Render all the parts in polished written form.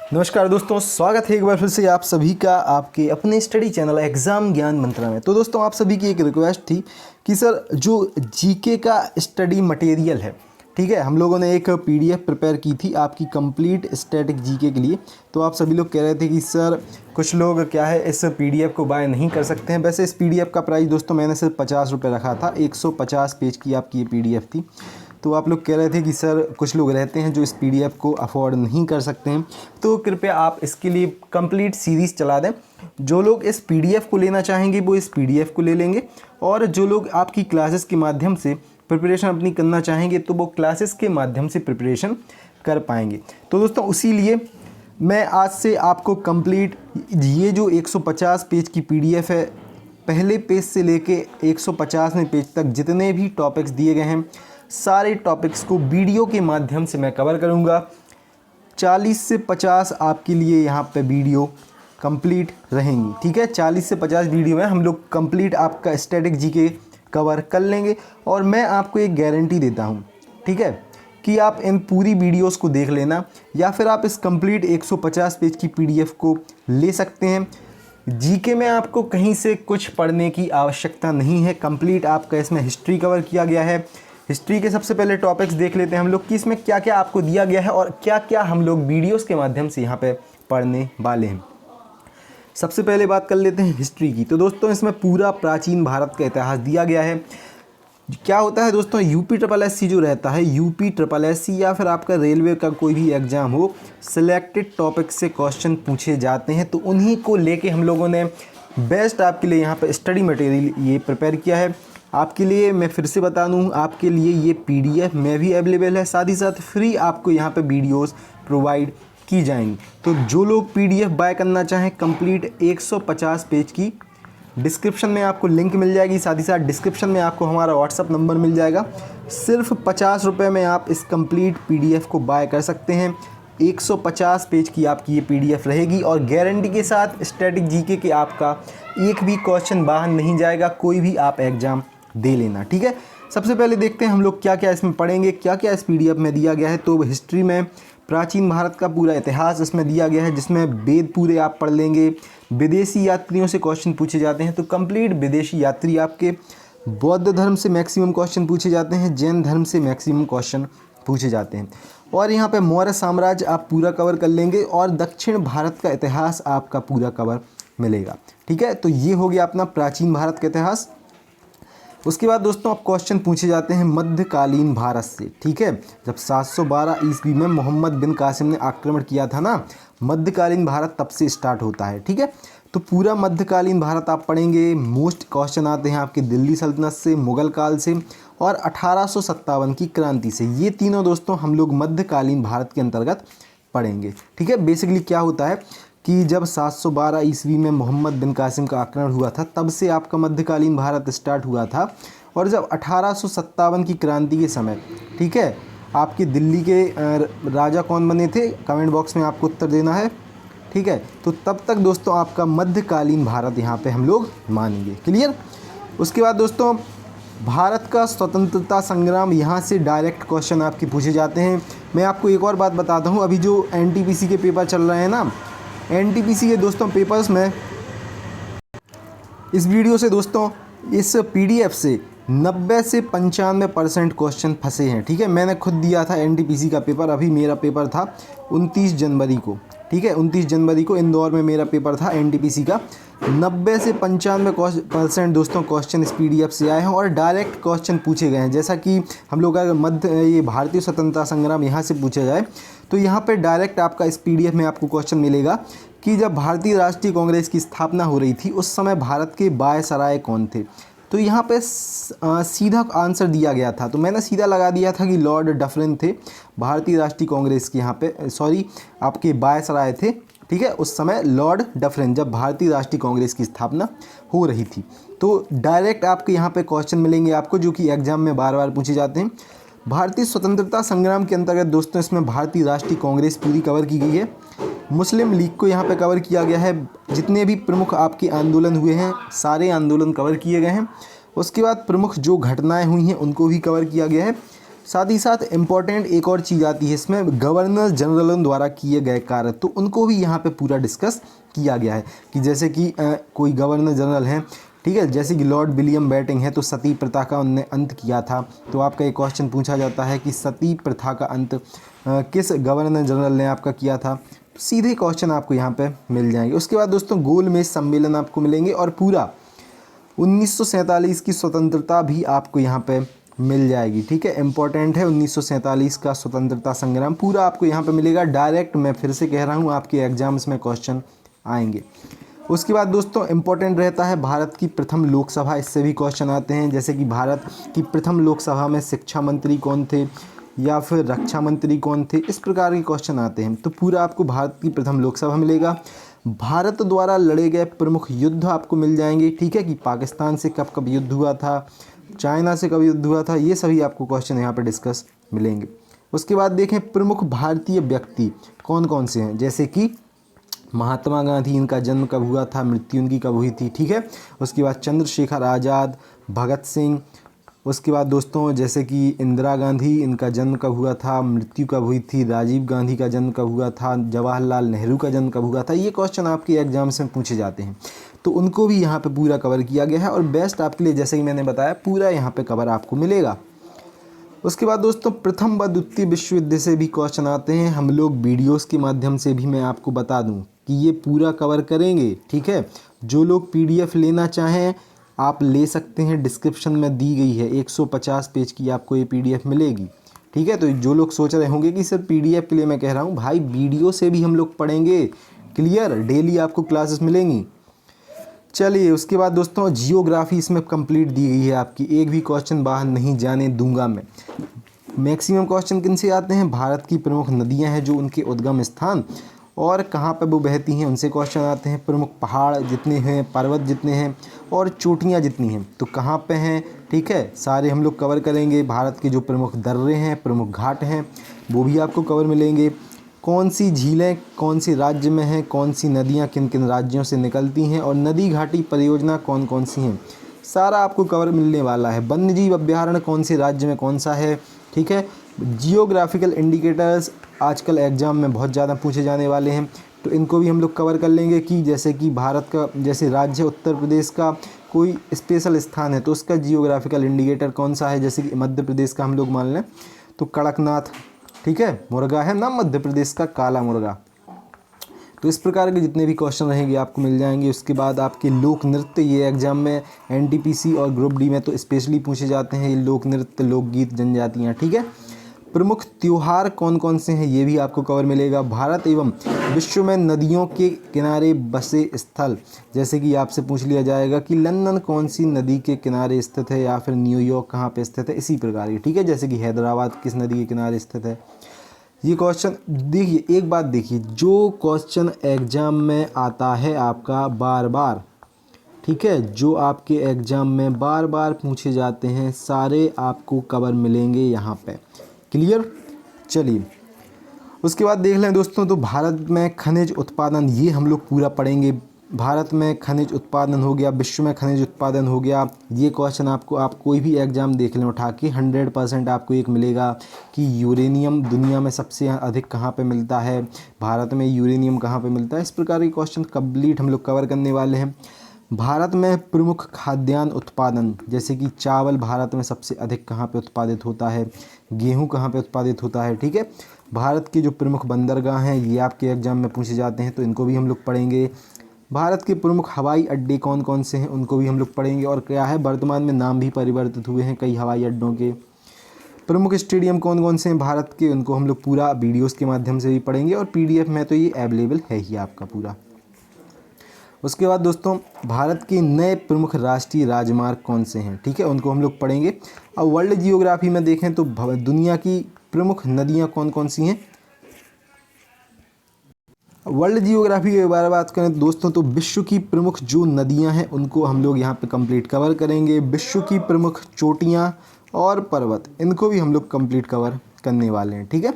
नमस्कार दोस्तों, स्वागत है एक बार फिर से आप सभी का आपके अपने स्टडी चैनल एग्ज़ाम ज्ञान मंत्रा में। तो दोस्तों, आप सभी की एक रिक्वेस्ट थी कि सर जो जीके का स्टडी मटेरियल है, ठीक है, हम लोगों ने एक पीडीएफ प्रिपेयर की थी आपकी कंप्लीट स्टैटिक जीके के लिए। तो आप सभी लोग कह रहे थे कि सर कुछ लोग क्या है इस पीडीएफ को बाय नहीं कर सकते हैं। वैसे इस पीडीएफ का प्राइस दोस्तों मैंने सिर्फ 50 रुपये रखा था। 150 पेज की आपकी ये पीडीएफ थी। तो आप लोग कह रहे थे कि सर कुछ लोग रहते हैं जो इस पीडीएफ को अफोर्ड नहीं कर सकते हैं, तो कृपया आप इसके लिए कंप्लीट सीरीज़ चला दें। जो लोग इस पीडीएफ को लेना चाहेंगे वो इस पीडीएफ को ले लेंगे, और जो लोग आपकी क्लासेस के माध्यम से प्रिपरेशन अपनी करना चाहेंगे तो वो क्लासेस के माध्यम से प्रिपरेशन कर पाएंगे। तो दोस्तों उसी लिए मैं आज से आपको कंप्लीट ये जो 150 पेज की पीडीएफ है, पहले पेज से लेके 150वें पेज तक जितने भी टॉपिक्स दिए गए हैं सारे टॉपिक्स को वीडियो के माध्यम से मैं कवर करूंगा। 40 से 50 आपके लिए यहाँ पे वीडियो कंप्लीट रहेंगी, ठीक है। 40 से 50 वीडियो में हम लोग कंप्लीट आपका स्टैटिक जीके कवर कर लेंगे, और मैं आपको एक गारंटी देता हूँ, ठीक है, कि आप इन पूरी वीडियोस को देख लेना, या फिर आप इस कंप्लीट 150 पेज की पीडीएफ को ले सकते हैं। जीके में आपको कहीं से कुछ पढ़ने की आवश्यकता नहीं है। कंप्लीट आपका इसमें हिस्ट्री कवर किया गया है। हिस्ट्री के सबसे पहले टॉपिक्स देख लेते हैं हम लोग कि इसमें क्या क्या आपको दिया गया है और क्या क्या हम लोग वीडियोस के माध्यम से यहाँ पे पढ़ने वाले हैं। सबसे पहले बात कर लेते हैं हिस्ट्री की। तो दोस्तों इसमें पूरा प्राचीन भारत का इतिहास दिया गया है। क्या होता है दोस्तों, यूपी ट्रिपल एससी जो रहता है, यूपी ट्रिपल एससी या फिर आपका रेलवे का कोई भी एग्ज़ाम हो, सिलेक्टेड टॉपिक से क्वेश्चन पूछे जाते हैं। तो उन्हीं को लेके हम लोगों ने बेस्ट आपके लिए यहाँ पे स्टडी मटेरियल ये प्रिपेयर किया है। आपके लिए मैं फिर से बता दूँ, आपके लिए ये पीडीएफ में भी अवेलेबल है, साथ ही साथ फ्री आपको यहाँ पे वीडियोस प्रोवाइड की जाएंगी। तो जो लोग पीडीएफ बाय करना चाहें कंप्लीट 150 पेज की, डिस्क्रिप्शन में आपको लिंक मिल जाएगी, साथ ही साथ डिस्क्रिप्शन में आपको हमारा व्हाट्सअप नंबर मिल जाएगा। सिर्फ 50 रुपये में आप इस कंप्लीट पीडीएफ को बाय कर सकते हैं। 150 पेज की आपकी ये पीडीएफ रहेगी, और गारंटी के साथ स्टैटिक जीके के आपका एक भी क्वेश्चन बाहर नहीं जाएगा। कोई भी आप एग्ज़ाम दे लेना, ठीक है। सबसे पहले देखते हैं हम लोग क्या क्या इसमें पढ़ेंगे, क्या क्या इस पीडीएफ में दिया गया है। तो हिस्ट्री में प्राचीन भारत का पूरा इतिहास इसमें दिया गया है, जिसमें वेद पूरे आप पढ़ लेंगे। विदेशी यात्रियों से क्वेश्चन पूछे जाते हैं, तो कंप्लीट विदेशी यात्री आपके। बौद्ध धर्म से मैक्सिमम क्वेश्चन पूछे जाते हैं, जैन धर्म से मैक्सिमम क्वेश्चन पूछे जाते हैं। और यहाँ पे मौर्य साम्राज्य आप पूरा कवर कर लेंगे, और दक्षिण भारत का इतिहास आपका पूरा कवर मिलेगा, ठीक है। तो ये हो गया अपना प्राचीन भारत का इतिहास। उसके बाद दोस्तों अब क्वेश्चन पूछे जाते हैं मध्यकालीन भारत से, ठीक है। जब 712 ईस्वी में मोहम्मद बिन कासिम ने आक्रमण किया था ना, मध्यकालीन भारत तब से स्टार्ट होता है, ठीक है। तो पूरा मध्यकालीन भारत आप पढ़ेंगे। मोस्ट क्वेश्चन आते हैं आपके दिल्ली सल्तनत से, मुगल काल से, और 1857 की क्रांति से। ये तीनों दोस्तों हम लोग मध्यकालीन भारत के अंतर्गत पढ़ेंगे, ठीक है। बेसिकली क्या होता है कि जब 712 ईस्वी में मोहम्मद बिन कासिम का आक्रमण हुआ था, तब से आपका मध्यकालीन भारत स्टार्ट हुआ था। और जब 1857 की क्रांति के समय, ठीक है, आपके दिल्ली के राजा कौन बने थे, कमेंट बॉक्स में आपको उत्तर देना है, ठीक है। तो तब तक दोस्तों आपका मध्यकालीन भारत यहाँ पे हम लोग मानेंगे, क्लियर। उसके बाद दोस्तों भारत का स्वतंत्रता संग्राम, यहाँ से डायरेक्ट क्वेश्चन आपके पूछे जाते हैं। मैं आपको एक और बात बताता हूँ, अभी जो एनटीपीसी के पेपर चल रहे हैं ना, एनटीपीसी के दोस्तों पेपर्स में इस वीडियो से दोस्तों इस पीडीएफ से 90 से 95% क्वेश्चन फंसे हैं, ठीक है। मैंने खुद दिया था एनटीपीसी का पेपर, अभी मेरा पेपर था 29 जनवरी को, ठीक है। 29 जनवरी को इंदौर में मेरा पेपर था एनटीपीसी का। 90 से 95% दोस्तों क्वेश्चन इस पीडीएफ से आए हैं, और डायरेक्ट क्वेश्चन पूछे गए हैं। जैसा कि हम लोग अगर ये भारतीय स्वतंत्रता संग्राम यहाँ से पूछा जाए, तो यहाँ पे डायरेक्ट आपका इस पीडीएफ में आपको क्वेश्चन मिलेगा कि जब भारतीय राष्ट्रीय कांग्रेस की स्थापना हो रही थी उस समय भारत के वायसराय कौन थे। तो यहाँ पे सीधा आंसर दिया गया था, तो मैंने सीधा लगा दिया था कि लॉर्ड डफरिन थे भारतीय राष्ट्रीय कांग्रेस के यहाँ पे, सॉरी आपके वायसराय थे, ठीक है। उस समय लॉर्ड डफरिन, जब भारतीय राष्ट्रीय कांग्रेस की स्थापना हो रही थी। तो डायरेक्ट आपके यहाँ पे क्वेश्चन मिलेंगे आपको, जो कि एग्जाम में बार बार पूछे जाते हैं। भारतीय स्वतंत्रता संग्राम के अंतर्गत दोस्तों इसमें भारतीय राष्ट्रीय कांग्रेस पूरी कवर की गई है। मुस्लिम लीग को यहाँ पे कवर किया गया है। जितने भी प्रमुख आपके आंदोलन हुए हैं सारे आंदोलन कवर किए गए हैं। उसके बाद प्रमुख जो घटनाएं हुई हैं उनको भी कवर किया गया है। साथ ही साथ इम्पॉर्टेंट एक और चीज़ आती है इसमें, गवर्नर जनरलों द्वारा किए गए कार्य, तो उनको भी यहाँ पे पूरा डिस्कस किया गया है कि जैसे कि कोई गवर्नर जनरल हैं, ठीक है, जैसे कि लॉर्ड विलियम बेंटिंग है, तो सती प्रथा का उनने अंत किया था। तो आपका एक क्वेश्चन पूछा जाता है कि सती प्रथा का अंत किस गवर्नर जनरल ने आपका किया था, तो सीधे क्वेश्चन आपको यहाँ पे मिल जाएंगे। उसके बाद दोस्तों गोलमेज सम्मेलन आपको मिलेंगे और पूरा 1947 की स्वतंत्रता भी आपको यहाँ पे मिल जाएगी, ठीक है, इंपॉर्टेंट है 1947 का स्वतंत्रता संग्राम, पूरा आपको यहाँ पे मिलेगा। डायरेक्ट मैं फिर से कह रहा हूँ आपके एग्जाम्स में क्वेश्चन आएंगे। उसके बाद दोस्तों इंपॉर्टेंट रहता है भारत की प्रथम लोकसभा, इससे भी क्वेश्चन आते हैं, जैसे कि भारत की प्रथम लोकसभा में शिक्षा मंत्री कौन थे या फिर रक्षा मंत्री कौन थे, इस प्रकार के क्वेश्चन आते हैं। तो पूरा आपको भारत की प्रथम लोकसभा मिलेगा। भारत द्वारा लड़े गए प्रमुख युद्ध आपको मिल जाएंगे, ठीक है, कि पाकिस्तान से कब कब युद्ध हुआ था, चाइना से कब युद्ध हुआ था, ये सभी आपको क्वेश्चन यहाँ पर डिस्कस मिलेंगे। उसके बाद देखें प्रमुख भारतीय व्यक्ति कौन कौन से हैं, जैसे कि महात्मा गांधी, इनका जन्म कब हुआ था, मृत्यु इनकी कब हुई थी, ठीक है। उसके बाद चंद्रशेखर आज़ाद, भगत सिंह। उसके बाद दोस्तों जैसे कि इंदिरा गांधी, इनका जन्म कब हुआ था, मृत्यु कब हुई थी, राजीव गांधी का जन्म कब हुआ था, जवाहरलाल नेहरू का जन्म कब हुआ था, ये क्वेश्चन आपके एग्जाम्स में पूछे जाते हैं। तो उनको भी यहाँ पे पूरा कवर किया गया है और बेस्ट आपके लिए, जैसे कि मैंने बताया, पूरा यहाँ पे कवर आपको मिलेगा। उसके बाद दोस्तों प्रथम व द्वितीय विश्व युद्ध से भी क्वेश्चन आते हैं, हम लोग वीडियोस के माध्यम से भी मैं आपको बता दूं कि ये पूरा कवर करेंगे, ठीक है। जो लोग पीडीएफ लेना चाहें आप ले सकते हैं, डिस्क्रिप्शन में दी गई है, 150 पेज की आपको ये पीडीएफ मिलेगी, ठीक है। तो जो लोग सोच रहे होंगे कि सर पीडीएफ के लिए मैं कह रहा हूँ, भाई वीडियो से भी हम लोग पढ़ेंगे, क्लियर, डेली आपको क्लासेस मिलेंगी। चलिए उसके बाद दोस्तों जियोग्राफी इसमें कंप्लीट दी गई है आपकी, एक भी क्वेश्चन बाहर नहीं जाने दूंगा मैं। मैक्सिमम क्वेश्चन किन से आते हैं, भारत की प्रमुख नदियां हैं जो उनके उद्गम स्थान और कहाँ पर वो बहती हैं उनसे क्वेश्चन आते हैं। प्रमुख पहाड़ जितने हैं, पर्वत जितने हैं और चोटियाँ जितनी हैं तो कहाँ पे हैं, ठीक है, सारे हम लोग कवर करेंगे। भारत के जो प्रमुख दर्रे हैं, प्रमुख घाट हैं, वो भी आपको कवर मिलेंगे। कौन सी झीलें कौन सी राज्य में हैं, कौन सी नदियाँ किन किन राज्यों से निकलती हैं और नदी घाटी परियोजना कौन कौन सी हैं, सारा आपको कवर मिलने वाला है। वन्यजीव अभ्यारण्य कौन से राज्य में कौन सा है, ठीक है। जियोग्राफिकल इंडिकेटर्स आजकल एग्जाम में बहुत ज़्यादा पूछे जाने वाले हैं, तो इनको भी हम लोग कवर कर लेंगे कि जैसे कि भारत का जैसे राज्य उत्तर प्रदेश का कोई स्पेशल स्थान है तो उसका जियोग्राफिकल इंडिकेटर कौन सा है, जैसे कि मध्य प्रदेश का हम लोग मान लें तो कड़कनाथ, ठीक है, मुर्गा है ना मध्य प्रदेश का, काला मुर्गा। तो इस प्रकार के जितने भी क्वेश्चन रहेंगे आपको मिल जाएंगे। उसके बाद आपके लोक नृत्य, ये एग्जाम में एनटीपीसी और ग्रुप डी में तो स्पेशली पूछे जाते हैं, ये लोक नृत्य, लोकगीत, जनजातियाँ, ठीक है। प्रमुख त्योहार कौन कौन से हैं ये भी आपको कवर मिलेगा। भारत एवं विश्व में नदियों के किनारे बसे स्थल, जैसे कि आपसे पूछ लिया जाएगा कि लंदन कौन सी नदी के किनारे स्थित है या फिर न्यूयॉर्क कहाँ पे स्थित है, इसी प्रकार की, ठीक है। जैसे कि हैदराबाद किस नदी के किनारे स्थित है, ये क्वेश्चन देखिए। एक बात देखिए, जो क्वेश्चन एग्जाम में आता है आपका बार बार, ठीक है, जो आपके एग्जाम में बार बार पूछे जाते हैं सारे आपको कवर मिलेंगे यहाँ पे, क्लियर। चलिए उसके बाद देख लें दोस्तों, तो भारत में खनिज उत्पादन, ये हम लोग पूरा पढ़ेंगे। भारत में खनिज उत्पादन हो गया, विश्व में खनिज उत्पादन हो गया, ये क्वेश्चन आपको, आप कोई भी एग्जाम देख लें उठा के, 100% आपको एक मिलेगा कि यूरेनियम दुनिया में सबसे अधिक कहाँ पे मिलता है, भारत में यूरेनियम कहाँ पे मिलता है, इस प्रकार के क्वेश्चन कंप्लीट हम लोग कवर करने वाले हैं। भारत में प्रमुख खाद्यान्न उत्पादन, जैसे कि चावल भारत में सबसे अधिक कहाँ पे उत्पादित होता है, गेहूं कहाँ पे उत्पादित होता है, ठीक है। भारत की जो प्रमुख बंदरगाह हैं ये आपके एग्जाम में पूछे जाते हैं तो इनको भी हम लोग पढ़ेंगे। भारत के प्रमुख हवाई अड्डे कौन कौन से हैं उनको भी हम लोग पढ़ेंगे, और क्या है वर्तमान में नाम भी परिवर्तित हुए हैं कई हवाई अड्डों के। प्रमुख स्टेडियम कौन कौन से हैं भारत के, उनको हम लोग पूरा वीडियोस के माध्यम से भी पढ़ेंगे और पीडीएफ में तो ये अवेलेबल है ही आपका पूरा। उसके बाद दोस्तों भारत के नए प्रमुख राष्ट्रीय राजमार्ग कौन से हैं, ठीक है, उनको हम लोग पढ़ेंगे। अब वर्ल्ड जियोग्राफी में देखें तो दुनिया की प्रमुख नदियां कौन कौन सी हैं। वर्ल्ड जियोग्राफी के बारे में बात करें दोस्तों तो विश्व की प्रमुख जो नदियां हैं उनको हम लोग यहाँ पे कंप्लीट कवर करेंगे। विश्व की प्रमुख चोटियाँ और पर्वत, इनको भी हम लोग कंप्लीट कवर करने वाले हैं, ठीक है।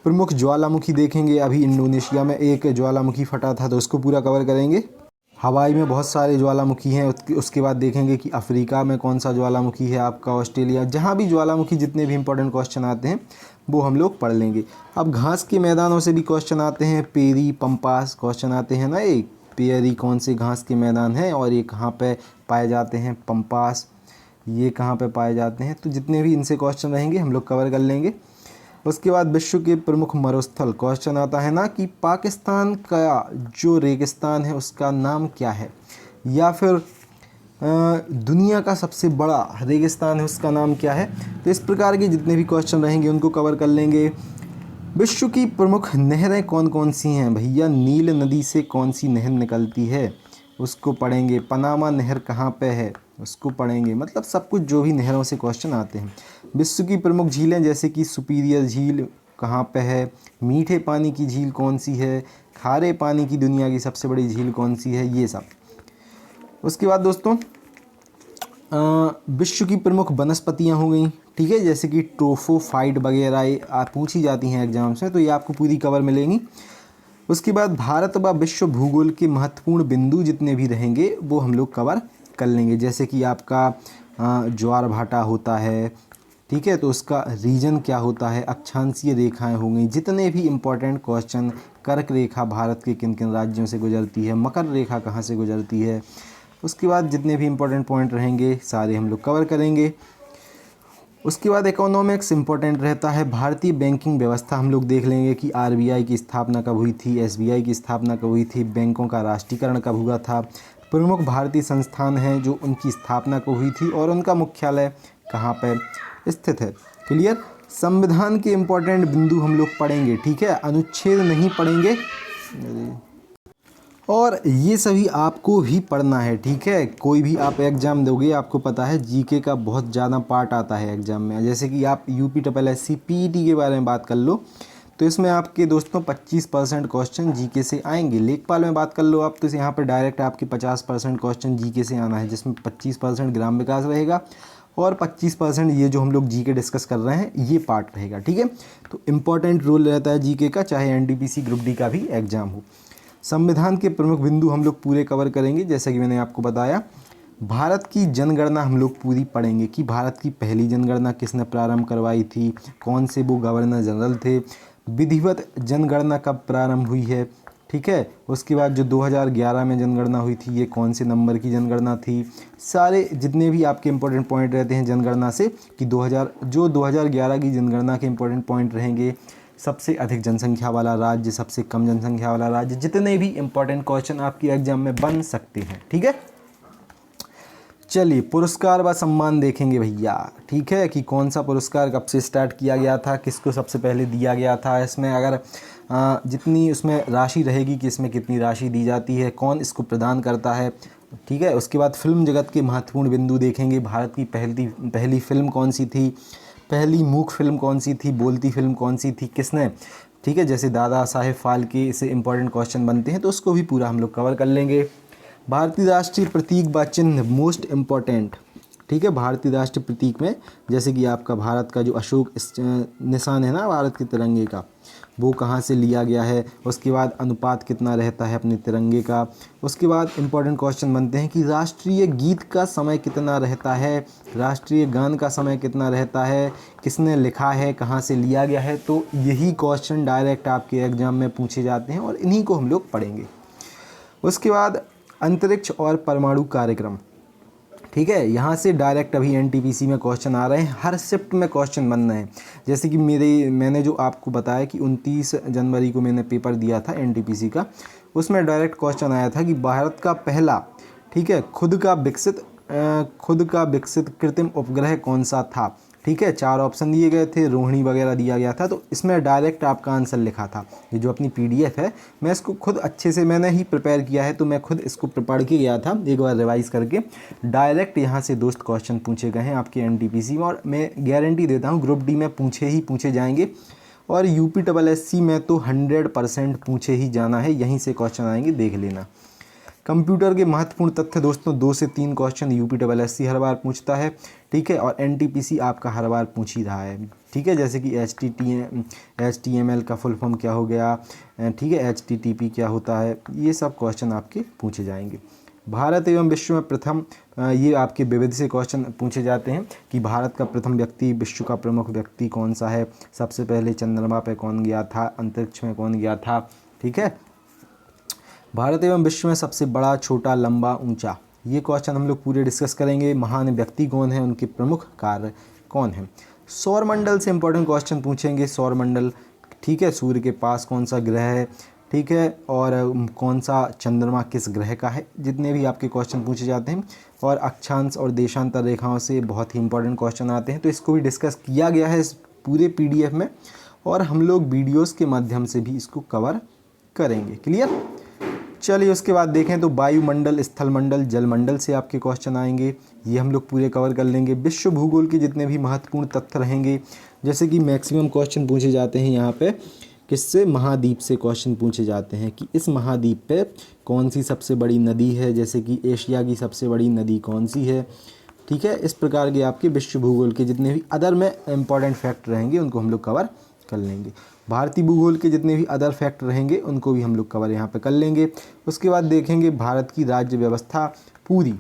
प्रमुख ज्वालामुखी देखेंगे, अभी इंडोनेशिया में एक ज्वालामुखी फटा था तो उसको पूरा कवर करेंगे। हवाई में बहुत सारे ज्वालामुखी हैं। उसके बाद देखेंगे कि अफ्रीका में कौन सा ज्वालामुखी है आपका, ऑस्ट्रेलिया, जहाँ भी ज्वालामुखी, जितने भी इंपॉर्टेंट क्वेश्चन आते हैं वो हम लोग पढ़ लेंगे। अब घास के मैदानों से भी क्वेश्चन आते हैं, पेरी पंपास क्वेश्चन आते हैं ना, एक पेरी कौन से घास के मैदान हैं और ये कहाँ पे पाए जाते हैं, पंपास ये कहाँ पे पाए जाते हैं। तो जितने भी इनसे क्वेश्चन रहेंगे हम लोग कवर कर लेंगे। उसके बाद विश्व के प्रमुख मरुस्थल क्वेश्चन आता है ना कि पाकिस्तान का जो रेगिस्तान है उसका नाम क्या है, या फिर दुनिया का सबसे बड़ा रेगिस्तान है उसका नाम क्या है। तो इस प्रकार के जितने भी क्वेश्चन रहेंगे उनको कवर कर लेंगे। विश्व की प्रमुख नहरें कौन कौन सी हैं भैया, नील नदी से कौन सी नहर निकलती है उसको पढ़ेंगे। पनामा नहर कहाँ पे है उसको पढ़ेंगे। मतलब सब कुछ जो भी नहरों से क्वेश्चन आते हैं। विश्व की प्रमुख झीलें जैसे कि सुपीरियर झील कहाँ पे है, मीठे पानी की झील कौन सी है, खारे पानी की दुनिया की सबसे बड़ी झील कौन सी है, ये सब। उसके बाद दोस्तों विश्व की प्रमुख वनस्पतियाँ हो गई, ठीक है, जैसे कि ट्रोफोफाइट वगैरह ये पूछी जाती हैं एग्जाम्स में, तो ये आपको पूरी कवर मिलेंगी। उसके बाद भारत व विश्व भूगोल के महत्वपूर्ण बिंदु जितने भी रहेंगे वो हम लोग कवर कर लेंगे। जैसे कि आपका ज्वार भाटा होता है, ठीक है, तो उसका रीजन क्या होता है, अक्षांशीय रेखाएं हो गई, जितने भी इम्पोर्टेंट क्वेश्चन, कर्क रेखा भारत के किन किन राज्यों से गुजरती है, मकर रेखा कहाँ से गुजरती है। उसके बाद जितने भी इम्पोर्टेंट पॉइंट रहेंगे सारे हम लोग कवर करेंगे। उसके बाद इकोनॉमिक्स इम्पोर्टेंट रहता है। भारतीय बैंकिंग व्यवस्था हम लोग देख लेंगे कि आरबीआई की स्थापना कब हुई थी, एसबीआई की स्थापना कब हुई थी, बैंकों का राष्ट्रीयकरण कब हुआ था, प्रमुख भारतीय संस्थान हैं जो उनकी स्थापना कब हुई थी और उनका मुख्यालय कहाँ पर स्थित है। क्लियर। संविधान के इम्पोर्टेंट बिंदु हम लोग पढ़ेंगे, ठीक है, अनुच्छेद नहीं पढ़ेंगे और ये सभी आपको भी पढ़ना है, ठीक है। कोई भी आप एग्ज़ाम दोगे आपको पता है जीके का बहुत ज़्यादा पार्ट आता है एग्ज़ाम में। जैसे कि आप यूपीएससी पीईटी के बारे में बात कर लो तो इसमें आपके दोस्तों 25% क्वेश्चन जीके से आएंगे। लेखपाल में बात कर लो आप तो यहाँ पर डायरेक्ट आपके 50% क्वेश्चन जीके से आना है, जिसमें 25% ग्राम विकास रहेगा और 25% ये जो हम लोग जीके डिस्कस कर रहे हैं ये पार्ट रहेगा, ठीक है। तो इम्पॉर्टेंट रोल रहता है जीके का, चाहे एनटीपीसी ग्रुप डी का भी एग्ज़ाम हो। संविधान के प्रमुख बिंदु हम लोग पूरे कवर करेंगे। जैसा कि मैंने आपको बताया, भारत की जनगणना हम लोग पूरी पढ़ेंगे कि भारत की पहली जनगणना किसने प्रारंभ करवाई थी, कौन से वो गवर्नर जनरल थे, विधिवत जनगणना कब प्रारंभ हुई है, ठीक है। उसके बाद जो 2011 में जनगणना हुई थी ये कौन से नंबर की जनगणना थी। सारे जितने भी आपके इंपॉर्टेंट पॉइंट रहते हैं जनगणना से कि 2011 की जनगणना के इंपॉर्टेंट पॉइंट रहेंगे। सबसे अधिक जनसंख्या वाला राज्य, सबसे कम जनसंख्या वाला राज्य, जितने भी इंपॉर्टेंट क्वेश्चन आपके एग्जाम में बन सकते हैं, ठीक है। चलिए पुरस्कार व सम्मान देखेंगे भैया, ठीक है, कि कौन सा पुरस्कार कब से स्टार्ट किया गया था, किसको सबसे पहले दिया गया था। इसमें अगर जितनी उसमें राशि रहेगी कि इसमें कितनी राशि दी जाती है, कौन इसको प्रदान करता है, ठीक है। उसके बाद फिल्म जगत के महत्वपूर्ण बिंदु देखेंगे। भारत की पहली फिल्म कौन सी थी, पहली मूक फिल्म कौन सी थी, बोलती फिल्म कौन सी थी, किसने, ठीक है। जैसे दादा साहेब फाल्के इससे इंपॉर्टेंट क्वेश्चन बनते हैं तो उसको भी पूरा हम लोग कवर कर लेंगे। भारतीय राष्ट्रीय प्रतीक व चिन्ह मोस्ट इम्पॉर्टेंट, ठीक है। भारतीय राष्ट्रीय प्रतीक में जैसे कि आपका भारत का जो अशोक निशान है ना भारत के तिरंगे का, वो कहाँ से लिया गया है। उसके बाद अनुपात कितना रहता है अपने तिरंगे का। उसके बाद इम्पॉर्टेंट क्वेश्चन बनते हैं कि राष्ट्रीय गीत का समय कितना रहता है, राष्ट्रीय गान का समय कितना रहता है, किसने लिखा है, कहाँ से लिया गया है। तो यही क्वेश्चन डायरेक्ट आपके एग्जाम में पूछे जाते हैं और इन्हीं को हम लोग पढ़ेंगे। उसके बाद अंतरिक्ष और परमाणु कार्यक्रम, ठीक है, यहाँ से डायरेक्ट अभी एनटीपीसी में क्वेश्चन आ रहे हैं, हर शिफ्ट में क्वेश्चन बन रहे हैं। जैसे कि मैंने जो आपको बताया कि 29 जनवरी को मैंने पेपर दिया था एनटीपीसी का, उसमें डायरेक्ट क्वेश्चन आया था कि भारत का पहला, ठीक है, खुद का विकसित कृत्रिम उपग्रह कौन सा था, ठीक है। 4 ऑप्शन दिए गए थे, रोहिणी वगैरह दिया गया था, तो इसमें डायरेक्ट आपका आंसर लिखा था। ये जो अपनी पीडीएफ है मैं इसको खुद अच्छे से मैंने ही प्रिपेयर किया है, तो मैं खुद इसको पढ़ के गया था एक बार रिवाइज करके। डायरेक्ट यहाँ से दोस्त क्वेश्चन पूछे गए हैं आपके एनटीपीसी में और मैं गारंटी देता हूँ ग्रुप डी में पूछे जाएंगे और यूपीएससी में तो 100% पूछे ही जाना है, यहीं से क्वेश्चन आएंगे, देख लेना। कंप्यूटर के महत्वपूर्ण तथ्य दोस्तों, 2 से 3 क्वेश्चन यूपीएससी हर बार पूछता है, ठीक है, और एनटीपीसी आपका हर बार पूछ ही रहा है, ठीक है, जैसे कि HTML का फुल फॉर्म क्या हो गया, ठीक है, HTTP क्या होता है, ये सब क्वेश्चन आपके पूछे जाएंगे। भारत एवं विश्व में प्रथम, ये आपके विविध से क्वेश्चन पूछे जाते हैं कि भारत का प्रथम व्यक्ति, विश्व का प्रमुख व्यक्ति कौन सा है, सबसे पहले चंद्रमा पे कौन गया था, अंतरिक्ष में कौन गया था, ठीक है। भारत एवं विश्व में सबसे बड़ा, छोटा, लंबा, ऊंचा, ये क्वेश्चन हम लोग पूरे डिस्कस करेंगे। महान व्यक्ति कौन है, उनके प्रमुख कार्य कौन है। सौरमंडल से इंपॉर्टेंट क्वेश्चन पूछेंगे, सौरमंडल, ठीक है, सूर्य के पास कौन सा ग्रह है, ठीक है, और कौन सा चंद्रमा किस ग्रह का है, जितने भी आपके क्वेश्चन पूछे जाते हैं। और अक्षांश और देशांतर रेखाओं से बहुत ही इंपॉर्टेंट क्वेश्चन आते हैं, तो इसको भी डिस्कस किया गया है इस पूरे PDF में, और हम लोग वीडियोस के माध्यम से भी इसको कवर करेंगे। क्लियर। चलिए उसके बाद देखें तो वायुमंडल, स्थलमंडल, जलमंडल से आपके क्वेश्चन आएंगे, ये हम लोग पूरे कवर कर लेंगे। विश्व भूगोल के जितने भी महत्वपूर्ण तथ्य रहेंगे, जैसे कि मैक्सिमम क्वेश्चन पूछे जाते हैं यहाँ पे किससे, महाद्वीप से क्वेश्चन पूछे जाते हैं कि इस महाद्वीप पे कौन सी सबसे बड़ी नदी है, जैसे कि एशिया की सबसे बड़ी नदी कौन सी है, ठीक है। इस प्रकार के आपके विश्व भूगोल के जितने भी अदर में इंपॉर्टेंट फैक्ट रहेंगे उनको हम लोग कवर कर लेंगे। भारतीय भूगोल के जितने भी अदर फैक्ट रहेंगे उनको भी हम लोग कवर यहाँ पे कर लेंगे। उसके बाद देखेंगे भारत की राज्य व्यवस्था पूरी।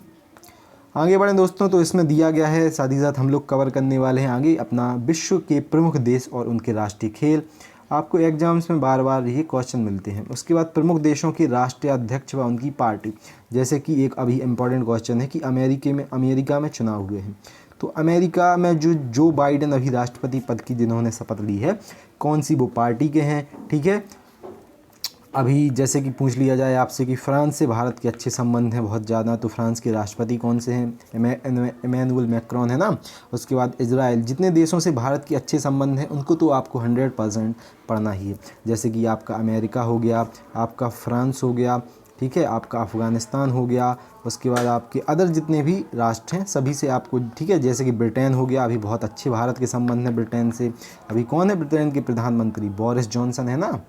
आगे बढ़ें दोस्तों, तो इसमें दिया गया है, साथ ही साथ हम लोग कवर करने वाले हैं आगे अपना विश्व के प्रमुख देश और उनके राष्ट्रीय खेल। आपको एग्जाम्स में बार बार ये क्वेश्चन मिलते हैं। उसके बाद प्रमुख देशों के राष्ट्रीय अध्यक्ष व उनकी पार्टी, जैसे कि एक अभी इम्पॉर्टेंट क्वेश्चन है कि अमेरिका में चुनाव हुए हैं, तो अमेरिका में जो बाइडेन अभी राष्ट्रपति पद की जिन्होंने शपथ ली है, कौन सी वो पार्टी के हैं, ठीक है। अभी जैसे कि पूछ लिया जाए आपसे कि फ्रांस से भारत के अच्छे संबंध हैं बहुत ज़्यादा, तो फ्रांस के राष्ट्रपति कौन से हैं, इमैनुअल मैक्रोन है ना। उसके बाद इजराइल, जितने देशों से भारत के अच्छे संबंध हैं उनको तो आपको 100% पढ़ना ही है, जैसे कि आपका अमेरिका हो गया, आपका फ्रांस हो गया, ठीक है, आपका अफ़गानिस्तान हो गया। उसके बाद आपके अदर जितने भी राष्ट्र हैं सभी से आपको, ठीक है, जैसे कि ब्रिटेन हो गया, अभी बहुत अच्छे भारत के संबंध हैं ब्रिटेन से। अभी कौन है ब्रिटेन के प्रधानमंत्री, बोरिस जॉनसन है ना,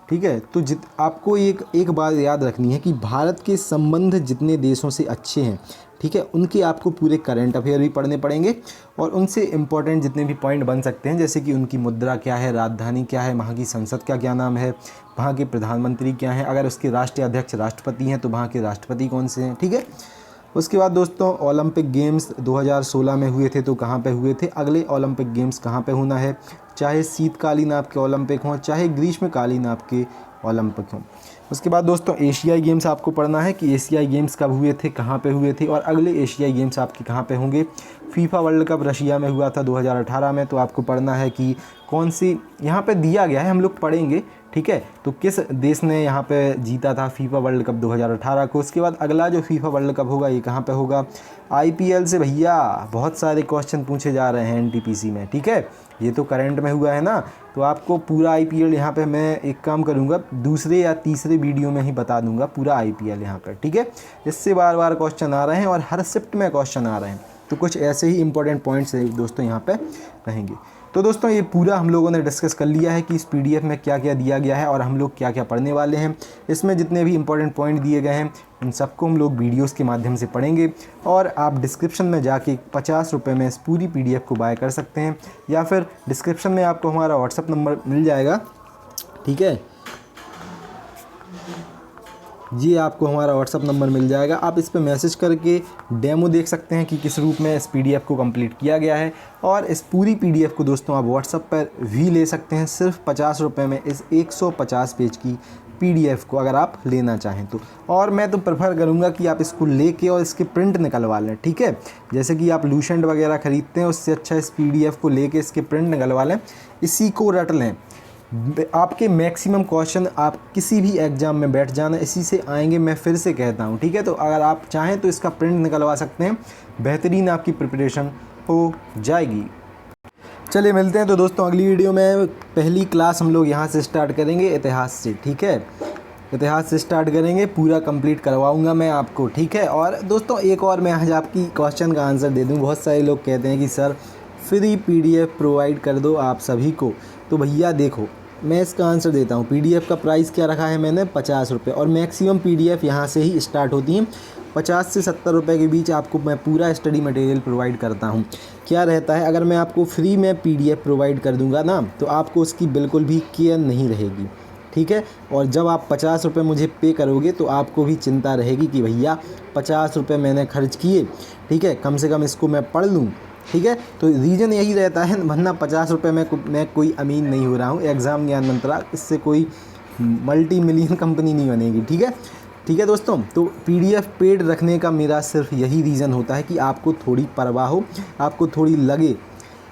ठीक है। तो आपको एक बात याद रखनी है कि भारत के संबंध जितने देशों से अच्छे हैं, ठीक है, उनके आपको पूरे करंट अफेयर भी पढ़ने पड़ेंगे, और उनसे इम्पोर्टेंट जितने भी पॉइंट बन सकते हैं, जैसे कि उनकी मुद्रा क्या है, राजधानी क्या है, वहाँ की संसद का क्या नाम है, वहाँ के प्रधानमंत्री क्या हैं, अगर उसके राष्ट्रीय अध्यक्ष राष्ट्रपति हैं तो वहाँ के राष्ट्रपति कौन से हैं, ठीक है। उसके बाद दोस्तों ओलंपिक गेम्स 2016 में हुए थे, तो कहाँ पे हुए थे, अगले ओलंपिक गेम्स कहाँ पे होना है, चाहे शीतकालीन आपके ओलंपिक हों, चाहे ग्रीष्मकालीन आपके ओलंपिक हों। उसके बाद दोस्तों एशियाई गेम्स आपको पढ़ना है कि एशियाई गेम्स कब हुए थे, कहाँ पे हुए थे, और अगले एशियाई गेम्स आपके कहाँ पे होंगे। फीफा वर्ल्ड कप रशिया में हुआ था 2018 में, तो आपको पढ़ना है कि कौन सी, यहाँ पे दिया गया है, हम लोग पढ़ेंगे, ठीक है, तो किस देश ने यहाँ पे जीता था फीफा वर्ल्ड कप 2018 को। उसके बाद अगला जो फीफा वर्ल्ड कप होगा ये कहाँ पे होगा, IPL से भैया बहुत सारे क्वेश्चन पूछे जा रहे हैं NTPC में, ठीक है, ये तो करंट में हुआ है ना, तो आपको पूरा IPL यहाँ पे मैं एक काम करूँगा, दूसरे या तीसरे वीडियो में ही बता दूँगा पूरा IPL यहाँ पर, ठीक है। इससे बार बार क्वेश्चन आ रहे हैं और हर शिफ्ट में क्वेश्चन आ रहे हैं, तो कुछ ऐसे ही इंपॉर्टेंट पॉइंट्स दोस्तों यहाँ पे रहेंगे। तो दोस्तों ये पूरा हम लोगों ने डिस्कस कर लिया है कि इस PDF में क्या क्या दिया गया है और हम लोग क्या क्या पढ़ने वाले हैं। इसमें जितने भी इंपॉर्टेंट पॉइंट दिए गए हैं उन सबको हम लोग वीडियोस के माध्यम से पढ़ेंगे, और आप डिस्क्रिप्शन में जाके 50 रुपये में इस पूरी PDF को बाय कर सकते हैं, या फिर डिस्क्रिप्शन में आपको हमारा WhatsApp नंबर मिल जाएगा, ठीक है, ये आपको हमारा WhatsApp नंबर मिल जाएगा, आप इस पर मैसेज करके डेमो देख सकते हैं कि किस रूप में इस PDF को कंप्लीट किया गया है। और इस पूरी PDF को दोस्तों आप WhatsApp पर भी ले सकते हैं सिर्फ 50 रुपये में, इस 150 पेज की PDF को अगर आप लेना चाहें तो। और मैं तो प्रेफर करूँगा कि आप इसको लेके और इसके प्रिंट निकलवा लें, ठीक है, जैसे कि आप लूसेंट वगैरह ख़रीदते हैं उससे अच्छा इस PDF को लेके इसके प्रिंट निकलवा लें, इसी को रट लें। आपके मैक्सिमम क्वेश्चन आप किसी भी एग्ज़ाम में बैठ जाना इसी से आएंगे, मैं फिर से कहता हूँ, ठीक है। तो अगर आप चाहें तो इसका प्रिंट निकलवा सकते हैं, बेहतरीन आपकी प्रिपरेशन हो जाएगी। चलिए मिलते हैं तो दोस्तों अगली वीडियो में। पहली क्लास हम लोग यहाँ से स्टार्ट करेंगे इतिहास से, ठीक है, इतिहास से स्टार्ट करेंगे, पूरा कंप्लीट करवाऊंगा मैं आपको, ठीक है। और दोस्तों एक और मैं आज आपकी क्वेश्चन का आंसर दे दूँ, बहुत सारे लोग कहते हैं कि सर फ्री PDF प्रोवाइड कर दो आप सभी को, तो भैया देखो मैं इसका आंसर देता हूँ। PDF का प्राइस क्या रखा है मैंने, 50 रुपये, और मैक्सिमम PDF यहाँ से ही स्टार्ट होती हैं। 50 से 70 रुपये के बीच आपको मैं पूरा स्टडी मटेरियल प्रोवाइड करता हूँ। क्या रहता है, अगर मैं आपको फ्री में PDF प्रोवाइड कर दूँगा ना, तो आपको उसकी बिल्कुल भी केयर नहीं रहेगी, ठीक है। और जब आप 50 रुपये मुझे पे करोगे तो आपको भी चिंता रहेगी कि भैया 50 रुपये मैंने खर्च किए, ठीक है, कम से कम इसको मैं पढ़ लूँ, ठीक है। तो रीज़न यही रहता है, वरना 50 रुपये में मैं कोई अमीन नहीं हो रहा हूँ। एग्ज़ाम ज्ञान मंत्रा इससे कोई मल्टी मिलियन कंपनी नहीं बनेगी, ठीक है। ठीक है दोस्तों, तो PDF पेड रखने का मेरा सिर्फ यही रीज़न होता है कि आपको थोड़ी परवाह हो, आपको थोड़ी लगे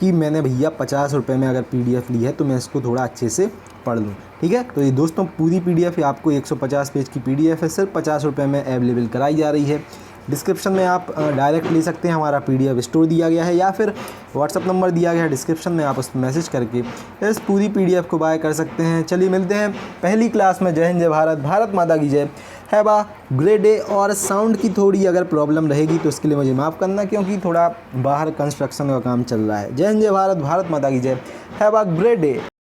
कि मैंने भैया 50 रुपये में अगर PDF ली है तो मैं इसको थोड़ा अच्छे से पढ़ लूँ, ठीक है। तो ये दोस्तों पूरी PDF आपको 150 पेज की PDF है, सिर्फ 50 रुपये में अवेलेबल कराई जा रही है। डिस्क्रिप्शन में आप डायरेक्ट ले सकते हैं, हमारा PDF स्टोर दिया गया है, या फिर व्हाट्सअप नंबर दिया गया है डिस्क्रिप्शन में, आप उस पर मैसेज करके इस पूरी PDF को बाय कर सकते हैं। चलिए मिलते हैं पहली क्लास में। जय हिंद, जय भारत, भारत माता की जय। Have a great day. और साउंड की थोड़ी अगर प्रॉब्लम रहेगी तो उसके लिए मुझे माफ़ करना, क्योंकि थोड़ा बाहर कंस्ट्रक्शन का काम चल रहा है। जय हिंद, जय भारत, भारत माता की जय। Have a great day.